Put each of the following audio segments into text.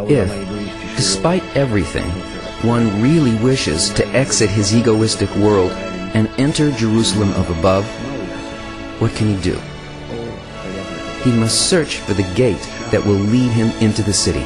If, despite everything, one really wishes to exit his egoistic world and enter Jerusalem of above, what can he do? He must search for the gate that will lead him into the city.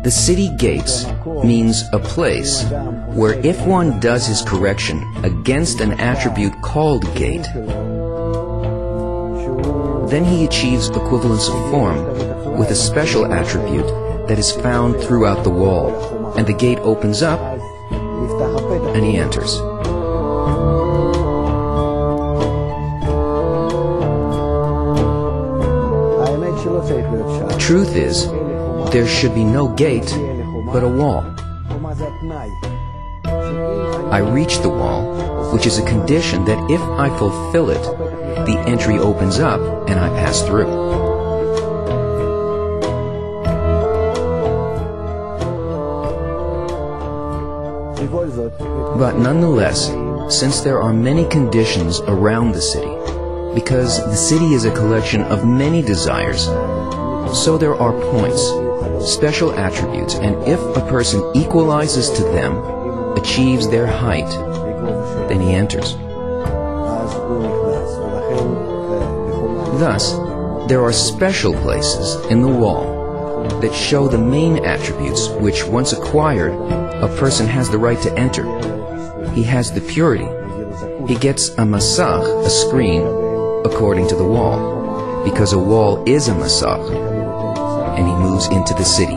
The city gates means a place where if one does his correction against an attribute called gate, then he achieves equivalence of form with a special attribute that is found throughout the wall, and the gate opens up and he enters. The truth is, there should be no gate, but a wall. I reach the wall, which is a condition that if I fulfill it, the entry opens up and I pass through. But nonetheless, since there are many conditions around the city, because the city is a collection of many desires, so there are points, special attributes, and if a person equalizes to them, achieves their height, then he enters. Thus, there are special places in the wall that show the main attributes which, once acquired, a person has the right to enter. He has the purity. He gets a masach, a screen, according to the wall, because a wall is a masach, and he moves into the city.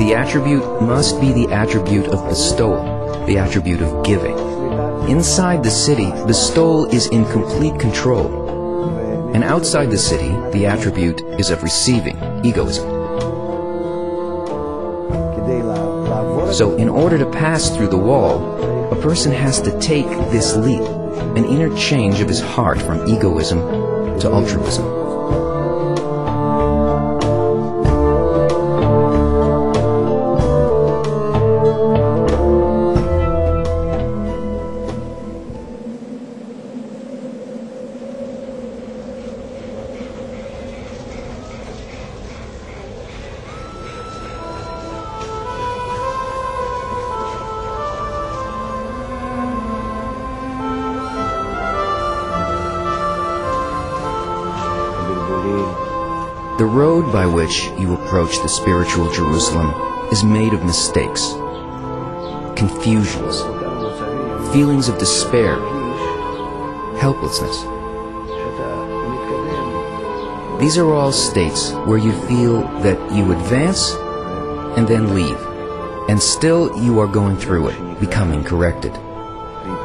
The attribute must be the attribute of bestowal, the attribute of giving. Inside the city, bestowal is in complete control, and outside the city, the attribute is of receiving, egoism. So in order to pass through the wall, a person has to take this leap, an inner change of his heart from egoism to altruism. The road by which you approach the spiritual Jerusalem is made of mistakes, confusions, feelings of despair, helplessness. These are all states where you feel that you advance and then leave, and still you are going through it, becoming corrected.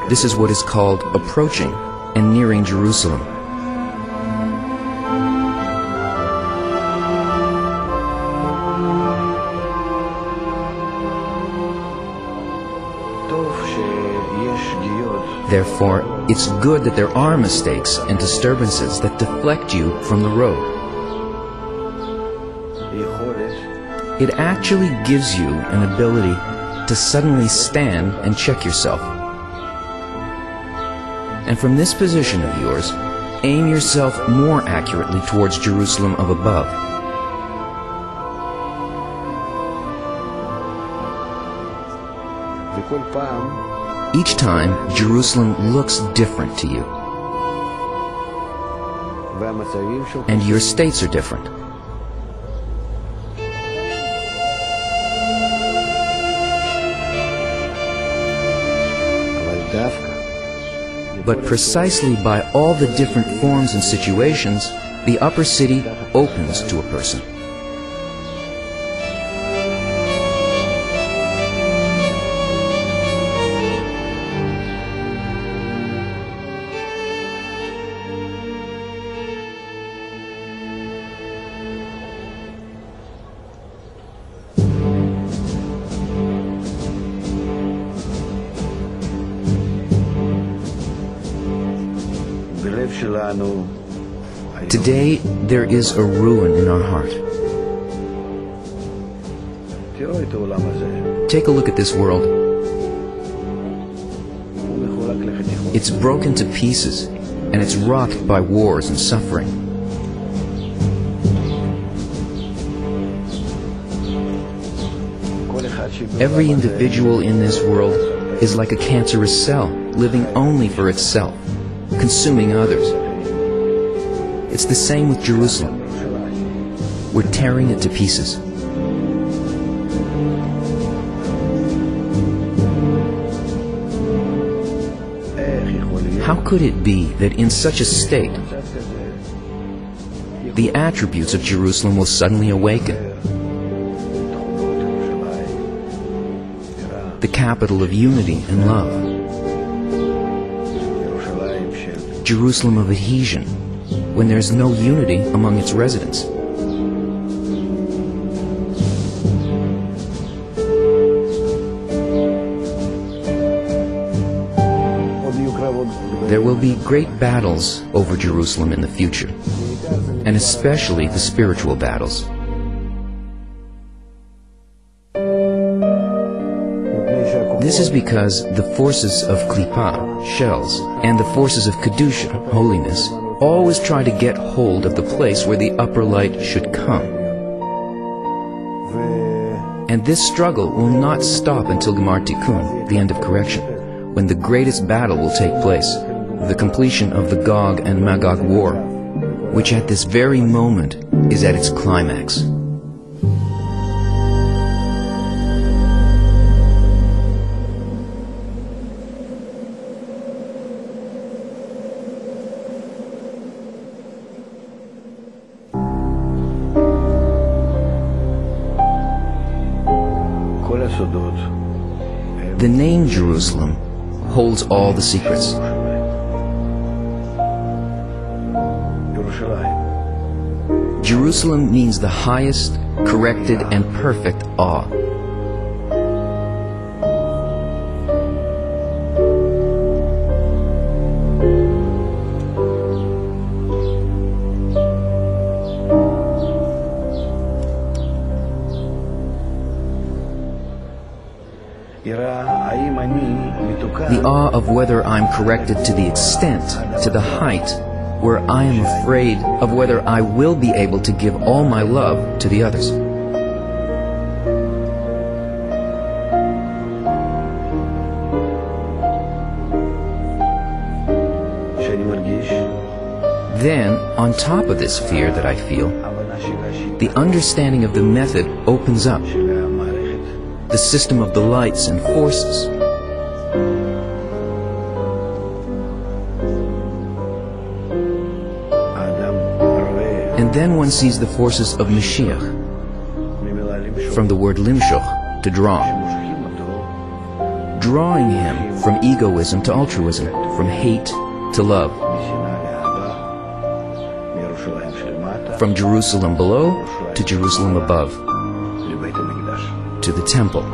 This is what is called approaching and nearing Jerusalem. Therefore, it's good that there are mistakes and disturbances that deflect you from the road. It actually gives you an ability to suddenly stand and check yourself. And from this position of yours, aim yourself more accurately towards Jerusalem of above. Each time, Jerusalem looks different to you. And your states are different. But precisely by all the different forms and situations, the upper city opens to a person. Today, there is a ruin in our heart. Take a look at this world. It's broken to pieces, and it's rocked by wars and suffering. Every individual in this world is like a cancerous cell, living only for itself, consuming others. It's the same with Jerusalem. We're tearing it to pieces. How could it be that in such a state, the attributes of Jerusalem will suddenly awaken? The capital of unity and love. Jerusalem of adhesion, when there's no unity among its residents. There will be great battles over Jerusalem in the future, and especially the spiritual battles. This is because the forces of Klippah, shells, and the forces of Kedusha, holiness, always try to get hold of the place where the upper light should come. And this struggle will not stop until Gemar Tikkun, the end of correction, when the greatest battle will take place, the completion of the Gog and Magog war, which at this very moment is at its climax. The name Jerusalem holds all the secrets. Jerusalem means the highest, corrected, and perfect awe. The awe of whether I'm corrected to the extent, to the height, where I am afraid of whether I will be able to give all my love to the others. Then, on top of this fear that I feel, the understanding of the method opens up, the system of the lights and forces. And then one sees the forces of Mashiach, from the word limshoch, to draw. Drawing him from egoism to altruism, from hate to love, from Jerusalem below to Jerusalem above, to the temple.